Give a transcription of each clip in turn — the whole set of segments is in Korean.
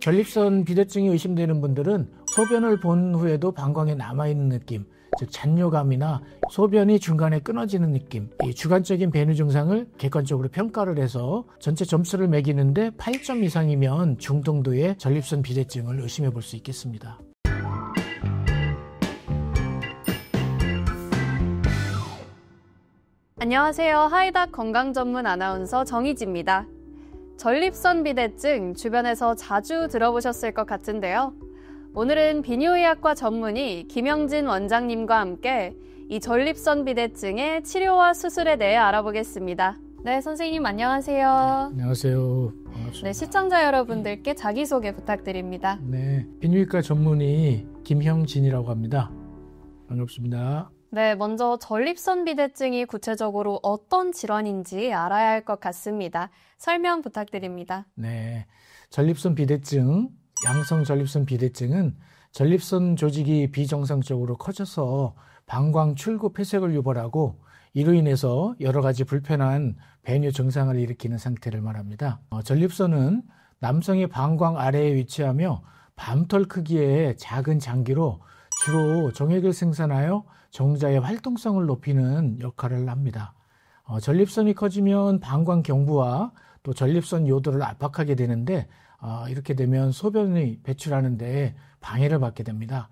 전립선 비대증이 의심되는 분들은 소변을 본 후에도 방광에 남아있는 느낌, 즉 잔뇨감이나 소변이 중간에 끊어지는 느낌, 이 주관적인 배뇨 증상을 객관적으로 평가를 해서 전체 점수를 매기는데 8점 이상이면 중등도의 전립선 비대증을 의심해 볼 수 있겠습니다. 안녕하세요. 하이닥 건강전문 아나운서 정희지입니다. 전립선 비대증 주변에서 자주 들어보셨을 것 같은데요. 오늘은 비뇨의학과 전문의 김영진 원장님과 함께 이 전립선 비대증의 치료와 수술에 대해 알아보겠습니다. 네, 선생님 안녕하세요. 안녕하세요. 반갑습니다. 네, 시청자 여러분들께 자기소개 부탁드립니다. 네, 비뇨기과 전문의 김형진이라고 합니다. 반갑습니다. 네, 먼저 전립선 비대증이 구체적으로 어떤 질환인지 알아야 할 것 같습니다. 설명 부탁드립니다. 네, 전립선 비대증, 양성 전립선 비대증은 전립선 조직이 비정상적으로 커져서 방광 출구 폐색을 유발하고 이로 인해서 여러 가지 불편한 배뇨 증상을 일으키는 상태를 말합니다. 전립선은 남성의 방광 아래에 위치하며 밤톨 크기의 작은 장기로 주로 정액을 생산하여 정자의 활동성을 높이는 역할을 합니다. 전립선이 커지면 방광 경부와 또 전립선 요도를 압박하게 되는데 이렇게 되면 소변이 배출하는 데 방해를 받게 됩니다.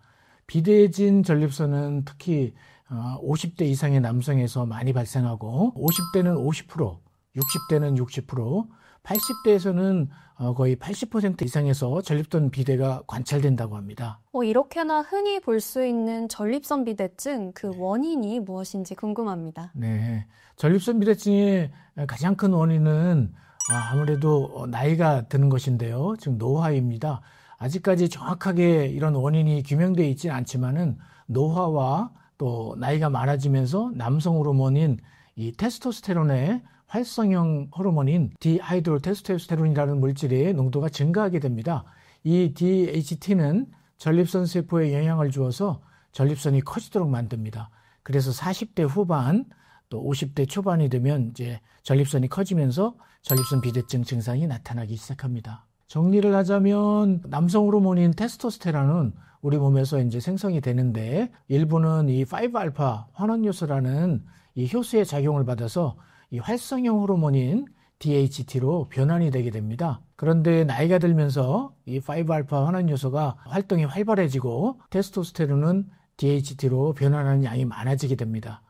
비대해진 전립선은 특히 50대 이상의 남성에서 많이 발생하고 50대는 50%, 60대는 60%, 80대에서는 거의 80% 이상에서 전립선 비대가 관찰된다고 합니다. 이렇게나 흔히 볼 수 있는 전립선 비대증, 그 원인이 무엇인지 궁금합니다. 네, 전립선 비대증의 가장 큰 원인은 아무래도 나이가 드는 것인데요. 즉 노화입니다. 아직까지 정확하게 이런 원인이 규명되어 있지는 않지만은 노화와 또 나이가 많아지면서 남성 호르몬인 이 테스토스테론의 활성형 호르몬인 디하이드로테스토스테론이라는 물질의 농도가 증가하게 됩니다. 이 DHT는 전립선 세포에 영향을 주어서 전립선이 커지도록 만듭니다. 그래서 40대 후반 또 50대 초반이 되면 이제 전립선이 커지면서 전립선 비대증 증상이 나타나기 시작합니다. 정리를 하자면 남성 호르몬인 테스토스테론은 우리 몸에서 이제 생성이 되는데 일부는 이 5알파 환원 요소라는 이 효소의 작용을 받아서 이 활성형 호르몬인 DHT로 변환이 되게 됩니다. 그런데 나이가 들면서 이 5알파 환원 요소가 활동이 활발해지고 테스토스테론은 DHT로 변환하는 양이 많아지게 됩니다.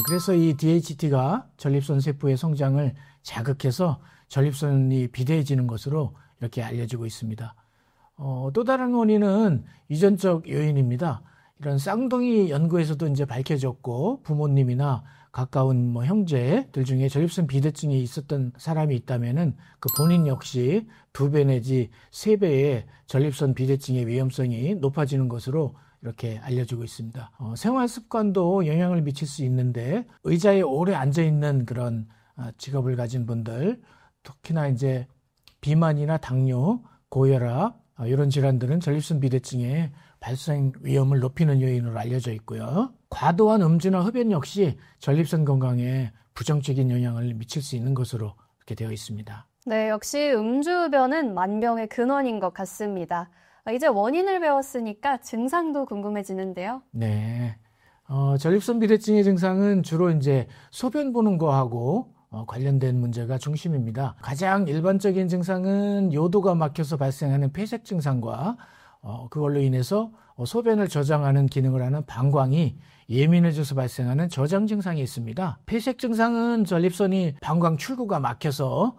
그래서 이 DHT가 전립선 세포의 성장을 자극해서 전립선이 비대해지는 것으로 이렇게 알려지고 있습니다. 또 다른 원인은 유전적 요인입니다. 이런 쌍둥이 연구에서도 이제 밝혀졌고 부모님이나 가까운 형제들 중에 전립선 비대증이 있었던 사람이 있다면은 그 본인 역시 2배 내지 3배의 전립선 비대증의 위험성이 높아지는 것으로 이렇게 알려지고 있습니다. 생활 습관도 영향을 미칠 수 있는데 의자에 오래 앉아 있는 그런 직업을 가진 분들, 특히나 이제 비만이나 당뇨, 고혈압 이런 질환들은 전립선 비대증의 발생 위험을 높이는 요인으로 알려져 있고요. 과도한 음주나 흡연 역시 전립선 건강에 부정적인 영향을 미칠 수 있는 것으로 이렇게 되어 있습니다. 네, 역시 음주흡연은 만병의 근원인 것 같습니다. 이제 원인을 배웠으니까 증상도 궁금해지는데요. 네, 전립선 비대증의 증상은 주로 이제 소변 보는 거하고 관련된 문제가 중심입니다. 가장 일반적인 증상은 요도가 막혀서 발생하는 폐색 증상과 그걸로 인해서 소변을 저장하는 기능을 하는 방광이 예민해져서 발생하는 저장 증상이 있습니다. 폐색 증상은 전립선이 방광 출구가 막혀서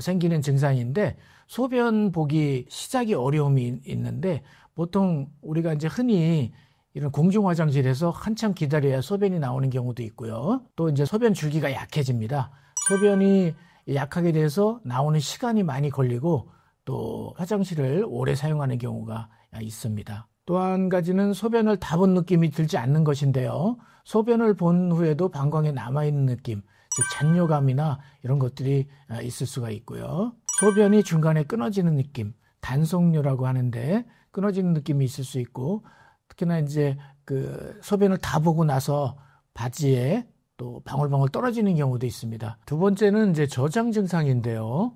생기는 증상인데 소변 보기 시작이 어려움이 있는데 보통 우리가 이제 흔히 이런 공중 화장실에서 한참 기다려야 소변이 나오는 경우도 있고요. 또 이제 소변 줄기가 약해집니다. 소변이 약하게 돼서 나오는 시간이 많이 걸리고 또 화장실을 오래 사용하는 경우가 있습니다. 또 한 가지는 소변을 다 본 느낌이 들지 않는 것인데요. 소변을 본 후에도 방광에 남아있는 느낌, 즉 잔뇨감이나 이런 것들이 있을 수가 있고요. 소변이 중간에 끊어지는 느낌, 단속뇨라고 하는데 끊어지는 느낌이 있을 수 있고 특히나 이제 그 소변을 다 보고 나서 바지에 또 방울방울 떨어지는 경우도 있습니다. 두 번째는 이제 저장 증상인데요.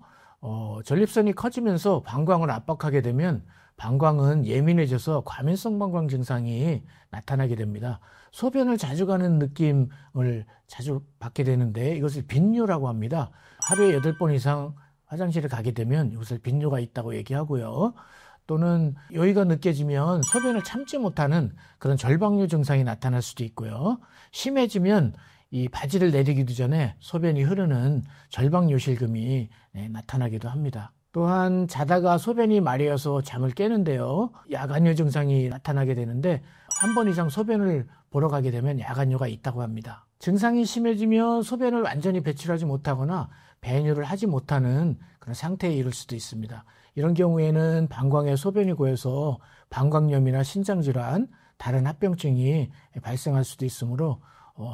전립선이 커지면서 방광을 압박하게 되면 방광은 예민해져서 과민성 방광 증상이 나타나게 됩니다. 소변을 자주 가는 느낌을 자주 받게 되는데 이것을 빈뇨라고 합니다. 하루에 8번 이상 화장실에 가게 되면 이것을 빈뇨가 있다고 얘기하고요. 또는 요의가 느껴지면 소변을 참지 못하는 그런 절박뇨 증상이 나타날 수도 있고요. 심해지면 이 바지를 내리기도 전에 소변이 흐르는 절박요실금이 나타나기도 합니다. 또한 자다가 소변이 마려워서 잠을 깨는데요. 야간뇨 증상이 나타나게 되는데 한 번 이상 소변을 보러 가게 되면 야간뇨가 있다고 합니다. 증상이 심해지면 소변을 완전히 배출하지 못하거나 배뇨를 하지 못하는 그런 상태에 이를 수도 있습니다. 이런 경우에는 방광에 소변이 고여서 방광염이나 신장질환, 다른 합병증이 발생할 수도 있으므로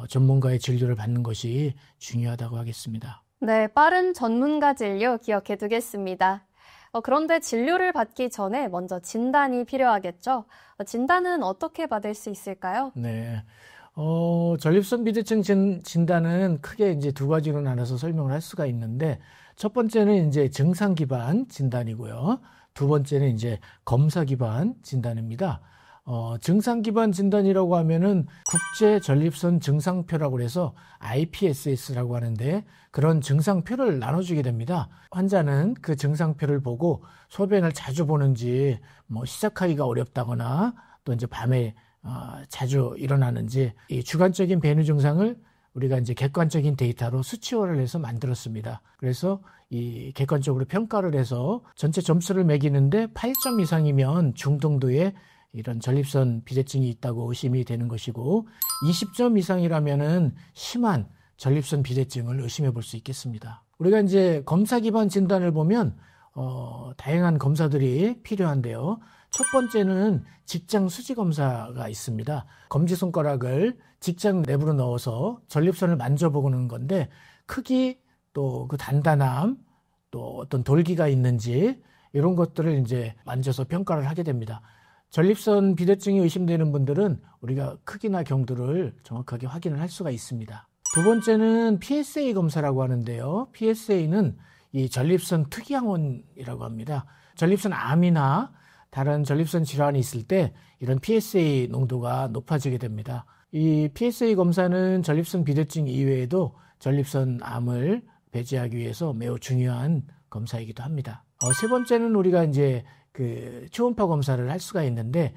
전문가의 진료를 받는 것이 중요하다고 하겠습니다. 네, 빠른 전문가 진료 기억해 두겠습니다. 그런데 진료를 받기 전에 먼저 진단이 필요하겠죠? 진단은 어떻게 받을 수 있을까요? 네. 전립선 비대증 진단은 크게 이제 두 가지로 나눠서 설명을 할 수가 있는데, 첫 번째는 이제 증상 기반 진단이고요. 두 번째는 이제 검사 기반 진단입니다. 증상 기반 진단이라고 하면은 국제 전립선 증상표라고 해서 IPSS라고 하는데 그런 증상표를 나눠주게 됩니다. 환자는 그 증상표를 보고 소변을 자주 보는지, 시작하기가 어렵다거나 또 이제 밤에 자주 일어나는지, 이 주관적인 배뇨 증상을 우리가 이제 객관적인 데이터로 수치화를 해서 만들었습니다. 그래서 이 객관적으로 평가를 해서 전체 점수를 매기는데 8점 이상이면 중등도의 이런 전립선 비대증이 있다고 의심이 되는 것이고, 20점 이상이라면은 심한 전립선 비대증을 의심해 볼 수 있겠습니다. 우리가 이제 검사 기반 진단을 보면 다양한 검사들이 필요한데요. 첫 번째는 직장 수지 검사가 있습니다. 검지손가락을 직장 내부로 넣어서 전립선을 만져보는 건데, 크기, 또 그 단단함, 또 어떤 돌기가 있는지 이런 것들을 이제 만져서 평가를 하게 됩니다. 전립선 비대증이 의심되는 분들은 우리가 크기나 경도를 정확하게 확인을 할 수가 있습니다. 두 번째는 PSA 검사라고 하는데요. PSA는 이 전립선 특이항원이라고 합니다. 전립선 암이나 다른 전립선 질환이 있을 때 이런 PSA 농도가 높아지게 됩니다. 이 PSA 검사는 전립선 비대증 이외에도 전립선 암을 배제하기 위해서 매우 중요한 검사이기도 합니다. 세 번째는 우리가 이제 그 초음파 검사를 할 수가 있는데,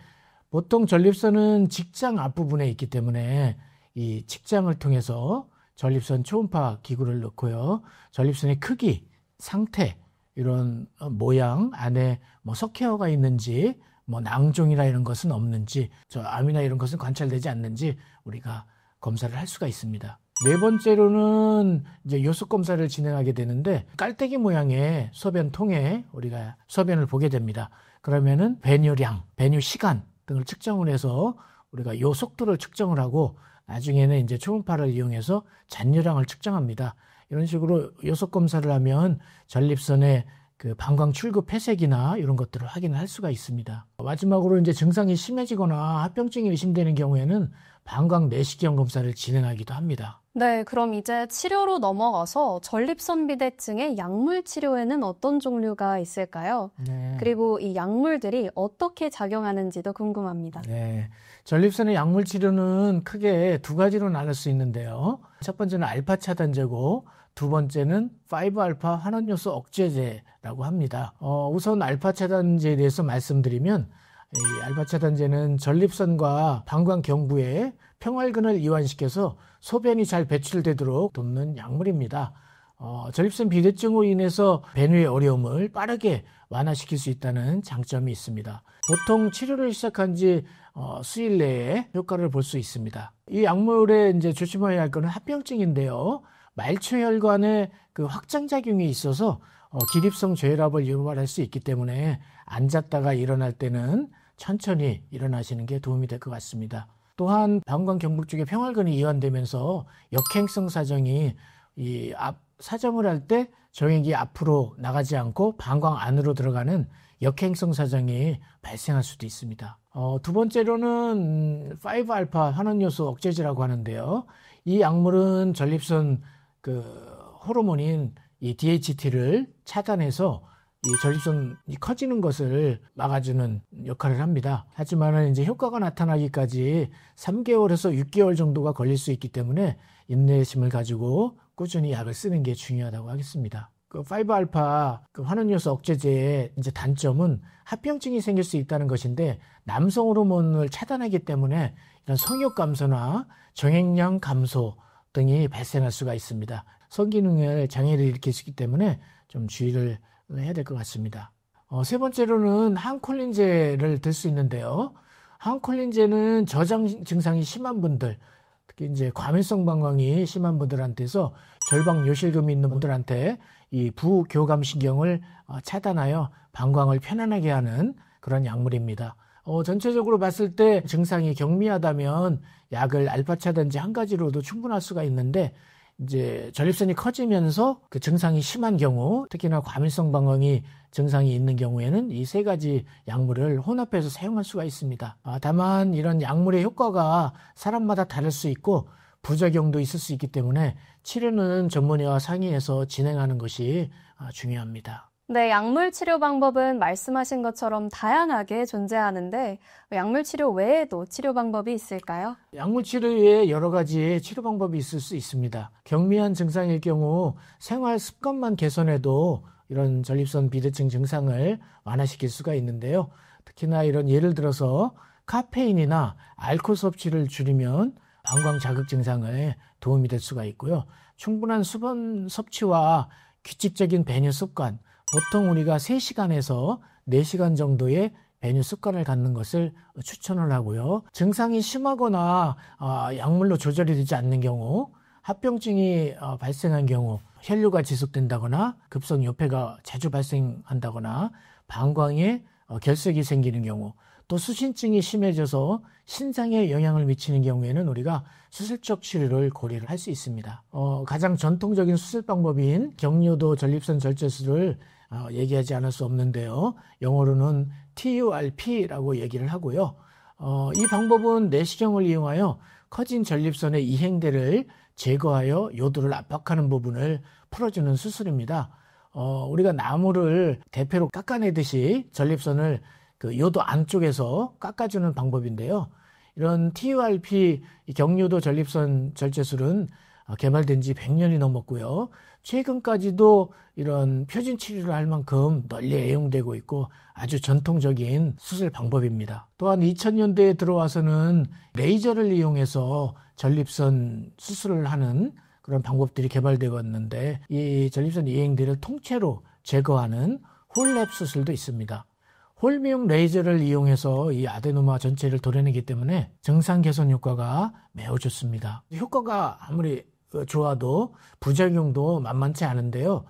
보통 전립선은 직장 앞부분에 있기 때문에 이 직장을 통해서 전립선 초음파 기구를 넣고요. 전립선의 크기, 상태, 이런 모양, 안에 석회화가 있는지, 낭종이나 이런 것은 없는지, 암이나 이런 것은 관찰되지 않는지 우리가 검사를 할 수가 있습니다. 네 번째로는 이제 요속 검사를 진행하게 되는데, 깔때기 모양의 소변통에 우리가 소변을 보게 됩니다. 그러면은 배뇨량, 배뇨 시간 등을 측정을 해서 우리가 요 속도를 측정을 하고, 나중에는 이제 초음파를 이용해서 잔뇨량을 측정합니다. 이런 식으로 요속 검사를 하면 전립선의 그 방광 출구 폐색이나 이런 것들을 확인을 할 수가 있습니다. 마지막으로 이제 증상이 심해지거나 합병증이 의심되는 경우에는 방광 내시경 검사를 진행하기도 합니다. 네, 그럼 이제 치료로 넘어가서 전립선 비대증의 약물 치료에는 어떤 종류가 있을까요? 네. 그리고 이 약물들이 어떻게 작용하는지도 궁금합니다. 네, 전립선의 약물 치료는 크게 두 가지로 나눌 수 있는데요. 첫 번째는 알파 차단제고, 두 번째는 5알파 환원요소 억제제라고 합니다. 우선 알파 차단제에 대해서 말씀드리면, 이 알파 차단제는 전립선과 방광 경부에 평활근을 이완시켜서 소변이 잘 배출되도록 돕는 약물입니다. 전립선 비대증으로 인해서 배뇨의 어려움을 빠르게 완화시킬 수 있다는 장점이 있습니다. 보통 치료를 시작한 지 수일 내에 효과를 볼 수 있습니다. 이 약물에 이제 조심해야 할 것은 합병증인데요. 말초혈관에 그 확장작용이 있어서 기립성 저혈압을 유발할 수 있기 때문에 앉았다가 일어날 때는 천천히 일어나시는 게 도움이 될 것 같습니다. 또한 방광 경부 쪽에 평활근이 이완되면서 역행성 사정이 사정을 할 때 정액이 앞으로 나가지 않고 방광 안으로 들어가는 역행성 사정이 발생할 수도 있습니다. 두 번째로는 5알파 환원요소 억제제라고 하는데요. 이 약물은 전립선 호르몬인 이 DHT를 차단해서 이 전립선이 커지는 것을 막아주는 역할을 합니다. 하지만 이제 효과가 나타나기까지 3개월에서 6개월 정도가 걸릴 수 있기 때문에 인내심을 가지고 꾸준히 약을 쓰는 게 중요하다고 하겠습니다. 그 5알파 그 환원요소 억제제의 이제 단점은 합병증이 생길 수 있다는 것인데 남성 호르몬을 차단하기 때문에 이런 성욕 감소나 정액량 감소 등이 발생할 수가 있습니다. 성기능에 장애를 일으킬 수 있기 때문에 좀 주의를 해야 될 것 같습니다. 세 번째로는 항콜린제를 들 수 있는데요. 항콜린제는 저장 증상이 심한 분들, 특히 이제 과민성 방광이 심한 분들한테서 절방 요실금이 있는 분들한테 이 부교감신경을 차단하여 방광을 편안하게 하는 그런 약물입니다. 전체적으로 봤을 때 증상이 경미하다면 약을 알파차단제 한 가지로도 충분할 수가 있는데 이제 전립선이 커지면서 그 증상이 심한 경우, 특히나 과민성 방광이 증상이 있는 경우에는 이 세 가지 약물을 혼합해서 사용할 수가 있습니다. 다만 이런 약물의 효과가 사람마다 다를 수 있고 부작용도 있을 수 있기 때문에 치료는 전문의와 상의해서 진행하는 것이 중요합니다. 네, 약물 치료 방법은 말씀하신 것처럼 다양하게 존재하는데 약물 치료 외에도 치료 방법이 있을까요? 약물 치료에 여러 가지 치료 방법이 있을 수 있습니다. 경미한 증상일 경우 생활 습관만 개선해도 이런 전립선 비대증 증상을 완화시킬 수가 있는데요. 특히나 이런 예를 들어서 카페인이나 알코올 섭취를 줄이면 방광 자극 증상에 도움이 될 수가 있고요. 충분한 수분 섭취와 규칙적인 배뇨 습관, 보통 우리가 3시간에서 4시간 정도의 배뇨 습관을 갖는 것을 추천을 하고요. 증상이 심하거나 약물로 조절이 되지 않는 경우, 합병증이 발생한 경우, 혈류가 지속된다거나 급성 요폐가 자주 발생한다거나 방광에 결석이 생기는 경우, 또 수신증이 심해져서 신장에 영향을 미치는 경우에는 우리가 수술적 치료를 고려를 할 수 있습니다. 가장 전통적인 수술 방법인 경유도 전립선 절제술을 얘기하지 않을 수 없는데요. 영어로는 TURP라고 얘기를 하고요. 이 방법은 내시경을 이용하여 커진 전립선의 이행대를 제거하여 요도를 압박하는 부분을 풀어주는 수술입니다. 우리가 나무를 대패로 깎아내듯이 전립선을 그 요도 안쪽에서 깎아주는 방법인데요. 이런 TURP 경유도 전립선 절제술은 개발된 지 100년이 넘었고요. 최근까지도 이런 표준 치료를 할 만큼 널리 애용되고 있고 아주 전통적인 수술 방법입니다. 또한 2000년대에 들어와서는 레이저를 이용해서 전립선 수술을 하는 그런 방법들이 개발되고 왔는데 이 전립선 이행대를 통째로 제거하는 홀랩 수술도 있습니다. 홀미용 레이저를 이용해서 이 아데노마 전체를 도려내기 때문에 증상 개선 효과가 매우 좋습니다. 효과가 아무리 좋아도 부작용도 만만치 않은데요.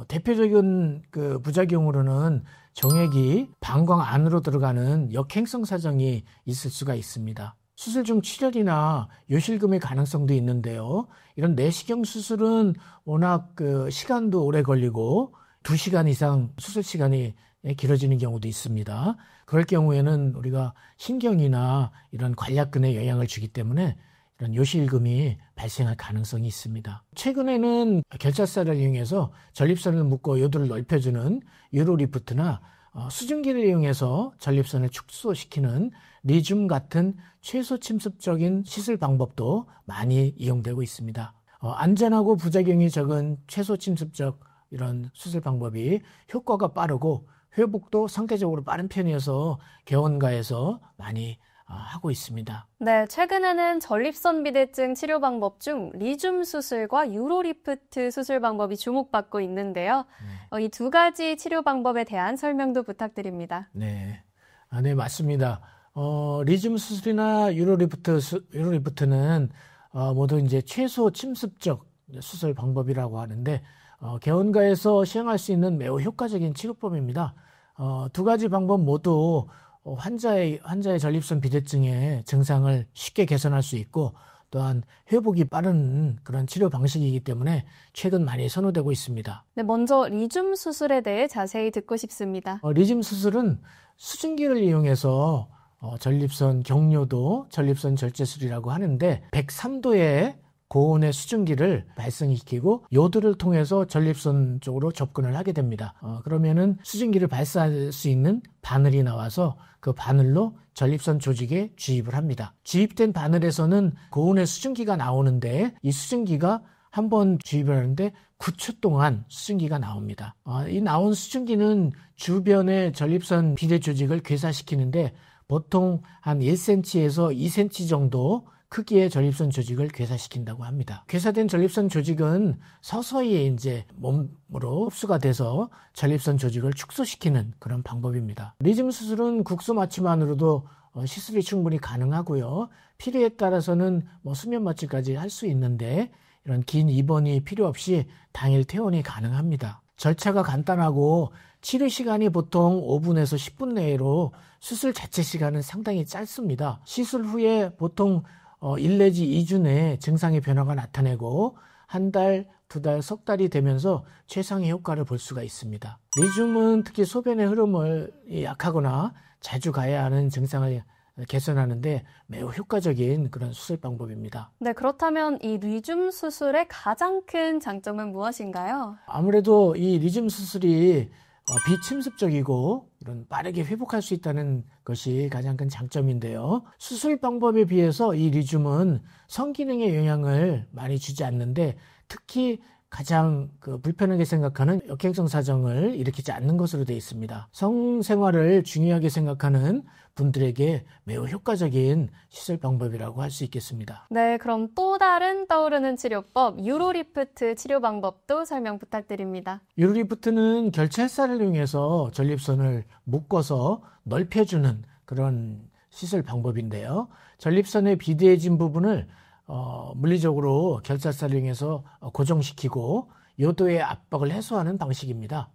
대표적인 그 부작용으로는 정액이 방광 안으로 들어가는 역행성 사정이 있을 수가 있습니다. 수술 중 출혈이나 요실금의 가능성도 있는데요. 이런 내시경 수술은 워낙 그 시간도 오래 걸리고 2시간 이상 수술 시간이 길어지는 경우도 있습니다. 그럴 경우에는 우리가 신경이나 이런 관략근에 영향을 주기 때문에 이런 요실금이 발생할 가능성이 있습니다. 최근에는 결자살을 이용해서 전립선을 묶고 요도를 넓혀주는 유로리프트나 수증기를 이용해서 전립선을 축소시키는 리줌 같은 최소 침습적인 시술 방법도 많이 이용되고 있습니다. 안전하고 부작용이 적은 최소 침습적 이런 수술 방법이 효과가 빠르고 회복도 상대적으로 빠른 편이어서 개원가에서 많이 하고 있습니다. 네, 최근에는 전립선 비대증 치료 방법 중 리줌 수술과 유로리프트 수술 방법이 주목받고 있는데요. 이 두 가지 치료 방법에 대한 설명도 부탁드립니다. 네, 네 맞습니다. 리줌 수술이나 유로리프트는 모두 이제 최소 침습적 수술 방법이라고 하는데 개원가에서 시행할 수 있는 매우 효과적인 치료법입니다. 두 가지 방법 모두 환자의 전립선 비대증의 증상을 쉽게 개선할 수 있고 또한 회복이 빠른 그런 치료 방식이기 때문에 최근 많이 선호되고 있습니다. 네, 먼저 리줌 수술에 대해 자세히 듣고 싶습니다. 리줌 수술은 수증기를 이용해서 전립선 경유도 전립선 절제술이라고 하는데 103도의 고온의 수증기를 발생시키고 요드를 통해서 전립선 쪽으로 접근을 하게 됩니다. 그러면은 수증기를 발사할 수 있는 바늘이 나와서 그 바늘로 전립선 조직에 주입을 합니다. 주입된 바늘에서는 고온의 수증기가 나오는데 이 수증기가 한번 주입을 하는데 9초 동안 수증기가 나옵니다. 이 나온 수증기는 주변의 전립선 비대 조직을 괴사시키는데 보통 한 1cm에서 2cm 정도 크기의 전립선 조직을 괴사시킨다고 합니다. 괴사된 전립선 조직은 서서히 이제 몸으로 흡수가 돼서 전립선 조직을 축소시키는 그런 방법입니다. 리즘 수술은 국소 마취만으로도 시술이 충분히 가능하고요. 필요에 따라서는 수면 마취까지 할 수 있는데 이런 긴 입원이 필요 없이 당일 퇴원이 가능합니다. 절차가 간단하고 치료 시간이 보통 5분에서 10분 내로 수술 자체 시간은 상당히 짧습니다. 시술 후에 보통 1 내지 2주 내에 증상의 변화가 나타내고 한 달, 2달, 석 달이 되면서 최상의 효과를 볼 수가 있습니다. 리즘은 특히 소변의 흐름을 약하거나 자주 가야 하는 증상을 개선하는데 매우 효과적인 그런 수술 방법입니다. 네, 그렇다면 이 리즘 수술의 가장 큰 장점은 무엇인가요? 아무래도 이 리즘 수술이 비침습적이고 이런 빠르게 회복할 수 있다는 것이 가장 큰 장점인데요. 수술 방법에 비해서 이 리즘은 성기능에 영향을 많이 주지 않는데 특히 가장 불편하게 생각하는 역행성 사정을 일으키지 않는 것으로 되어 있습니다. 성생활을 중요하게 생각하는 분들에게 매우 효과적인 시술 방법이라고 할 수 있겠습니다. 네, 그럼 또 다른 떠오르는 치료법, 유로리프트 치료 방법도 설명 부탁드립니다. 유로리프트는 결찰사를 이용해서 전립선을 묶어서 넓혀주는 그런 시술 방법인데요. 전립선의 비대해진 부분을 물리적으로 결찰사를 이용해서 고정시키고 요도의 압박을 해소하는 방식입니다.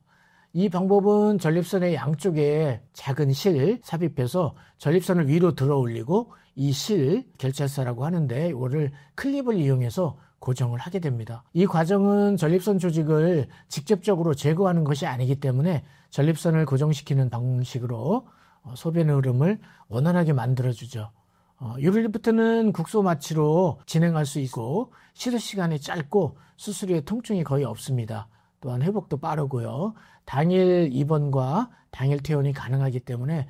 이 방법은 전립선의 양쪽에 작은 실 삽입해서 전립선을 위로 들어 올리고 이 실, 결찰사라고 하는데 이거를 클립을 이용해서 고정을 하게 됩니다. 이 과정은 전립선 조직을 직접적으로 제거하는 것이 아니기 때문에 전립선을 고정시키는 방식으로 소변의 흐름을 원활하게 만들어주죠. 유로리프트는 국소 마취로 진행할 수 있고 시술 시간이 짧고 수술 후에 통증이 거의 없습니다. 또한 회복도 빠르고요. 당일 입원과 당일 퇴원이 가능하기 때문에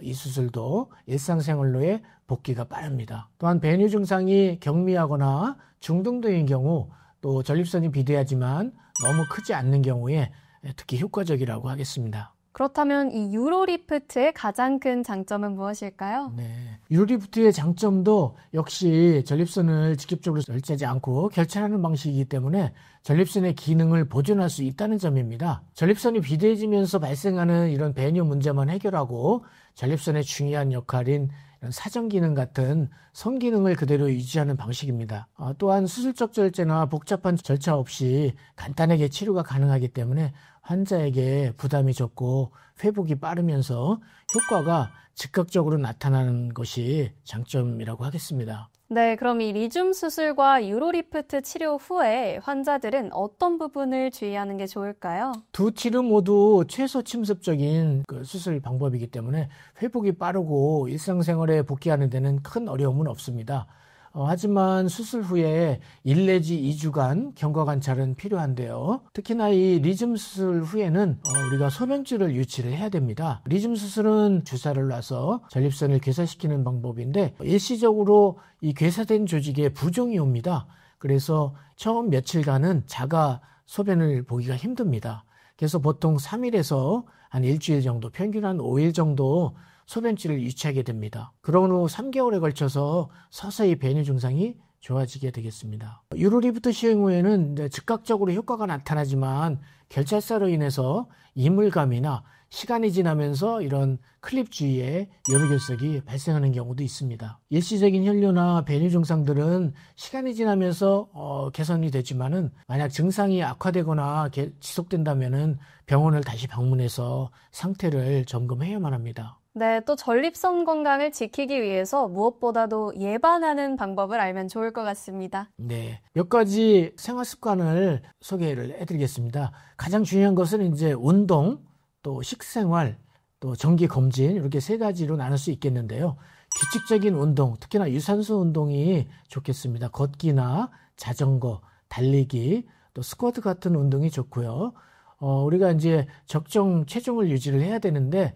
이 수술도 일상생활로의 복귀가 빠릅니다. 또한 배뇨 증상이 경미하거나 중등도인 경우 또 전립선이 비대하지만 너무 크지 않는 경우에 특히 효과적이라고 하겠습니다. 그렇다면 이 유로리프트의 가장 큰 장점은 무엇일까요? 네, 유로리프트의 장점도 역시 전립선을 직접적으로 절제하지 않고 결찰하는 방식이기 때문에 전립선의 기능을 보존할 수 있다는 점입니다. 전립선이 비대해지면서 발생하는 이런 배뇨 문제만 해결하고 전립선의 중요한 역할인 이런 사정기능 같은 성기능을 그대로 유지하는 방식입니다. 또한 수술적 절제나 복잡한 절차 없이 간단하게 치료가 가능하기 때문에 환자에게 부담이 적고 회복이 빠르면서 효과가 즉각적으로 나타나는 것이 장점이라고 하겠습니다. 네, 그럼 이 리즘 수술과 유로리프트 치료 후에 환자들은 어떤 부분을 주의하는 게 좋을까요? 두 치료 모두 최소 침습적인 수술 방법이기 때문에 회복이 빠르고 일상생활에 복귀하는 데는 큰 어려움은 없습니다. 하지만 수술 후에 1 내지 2주간 경과 관찰은 필요한데요. 특히나 이 리즘 수술 후에는 우리가 소변줄을 유치를 해야 됩니다. 리즘 수술은 주사를 놔서 전립선을 괴사시키는 방법인데 일시적으로 이 괴사된 조직에 부종이 옵니다. 그래서 처음 며칠간은 자가 소변을 보기가 힘듭니다. 그래서 보통 3일에서 한 일주일 정도, 평균 한 5일 정도 소변줄을 유치하게 됩니다. 그런 후 3개월에 걸쳐서 서서히 배뇨 증상이 좋아지게 되겠습니다. 유로리프트 시행 후에는 즉각적으로 효과가 나타나지만 결찰사로 인해서 이물감이나 시간이 지나면서 이런 클립 주위에 요로결석이 발생하는 경우도 있습니다. 일시적인 혈뇨나 배뇨 증상들은 시간이 지나면서 개선이 되지만은 만약 증상이 악화되거나 지속된다면은 병원을 다시 방문해서 상태를 점검해야만 합니다. 네, 또 전립선 건강을 지키기 위해서 무엇보다도 예방하는 방법을 알면 좋을 것 같습니다. 네, 몇 가지 생활 습관을 소개를 해드리겠습니다. 가장 중요한 것은 이제 운동, 또 식생활, 또 정기 검진 이렇게 3가지로 나눌 수 있겠는데요. 규칙적인 운동, 특히나 유산소 운동이 좋겠습니다. 걷기나 자전거, 달리기, 또 스쿼트 같은 운동이 좋고요. 우리가 이제 적정 체중을 유지를 해야 되는데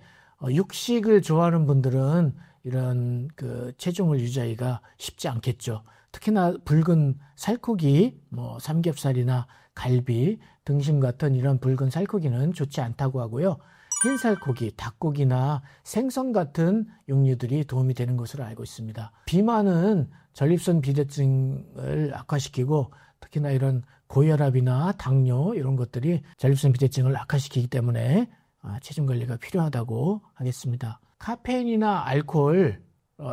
육식을 좋아하는 분들은 이런 그 체중을 유지하기가 쉽지 않겠죠. 특히나 붉은 살코기, 삼겹살이나 갈비, 등심 같은 이런 붉은 살코기는 좋지 않다고 하고요. 흰 살코기, 닭고기나 생선 같은 육류들이 도움이 되는 것으로 알고 있습니다. 비만은 전립선 비대증을 악화시키고 특히나 이런 고혈압이나 당뇨 이런 것들이 전립선 비대증을 악화시키기 때문에 체중 관리가 필요하다고 하겠습니다. 카페인이나 알코올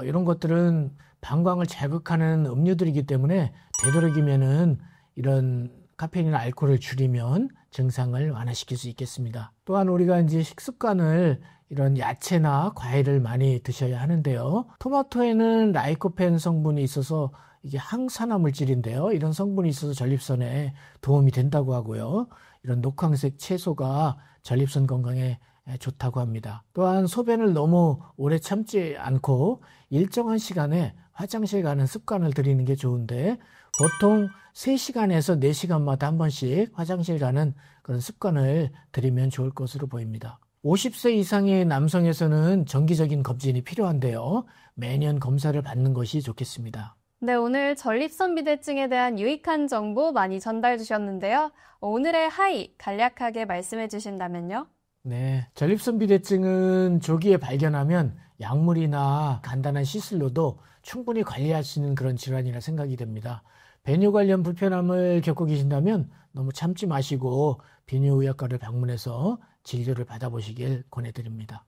이런 것들은 방광을 자극하는 음료들이기 때문에 되도록이면은 이런 카페인이나 알코올을 줄이면 증상을 완화시킬 수 있겠습니다. 또한 우리가 이제 식습관을 이런 야채나 과일을 많이 드셔야 하는데요. 토마토에는 라이코펜 성분이 있어서 이게 항산화 물질인데요. 이런 성분이 있어서 전립선에 도움이 된다고 하고요. 이런 녹황색 채소가 전립선 건강에 좋다고 합니다. 또한 소변을 너무 오래 참지 않고 일정한 시간에 화장실 가는 습관을 들이는 게 좋은데 보통 3시간에서 4시간마다 한 번씩 화장실 가는 그런 습관을 들이면 좋을 것으로 보입니다. 50세 이상의 남성에서는 정기적인 검진이 필요한데요. 매년 검사를 받는 것이 좋겠습니다. 네, 오늘 전립선 비대증에 대한 유익한 정보 많이 전달 주셨는데요. 오늘의 하이 간략하게 말씀해 주신다면요? 네, 전립선 비대증은 조기에 발견하면 약물이나 간단한 시술로도 충분히 관리할 수 있는 그런 질환이라 생각이 됩니다. 배뇨 관련 불편함을 겪고 계신다면 너무 참지 마시고 비뇨의학과를 방문해서 진료를 받아보시길 권해드립니다.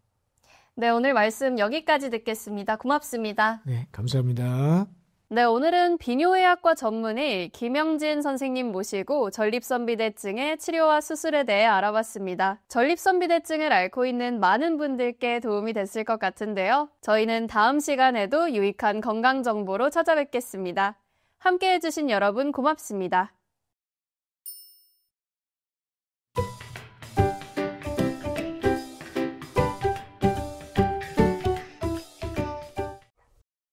네, 오늘 말씀 여기까지 듣겠습니다. 고맙습니다. 네, 감사합니다. 네, 오늘은 비뇨의학과 전문의 김영진 선생님 모시고 전립선 비대증의 치료와 수술에 대해 알아봤습니다. 전립선 비대증을 앓고 있는 많은 분들께 도움이 됐을 것 같은데요. 저희는 다음 시간에도 유익한 건강 정보로 찾아뵙겠습니다. 함께해 주신 여러분 고맙습니다.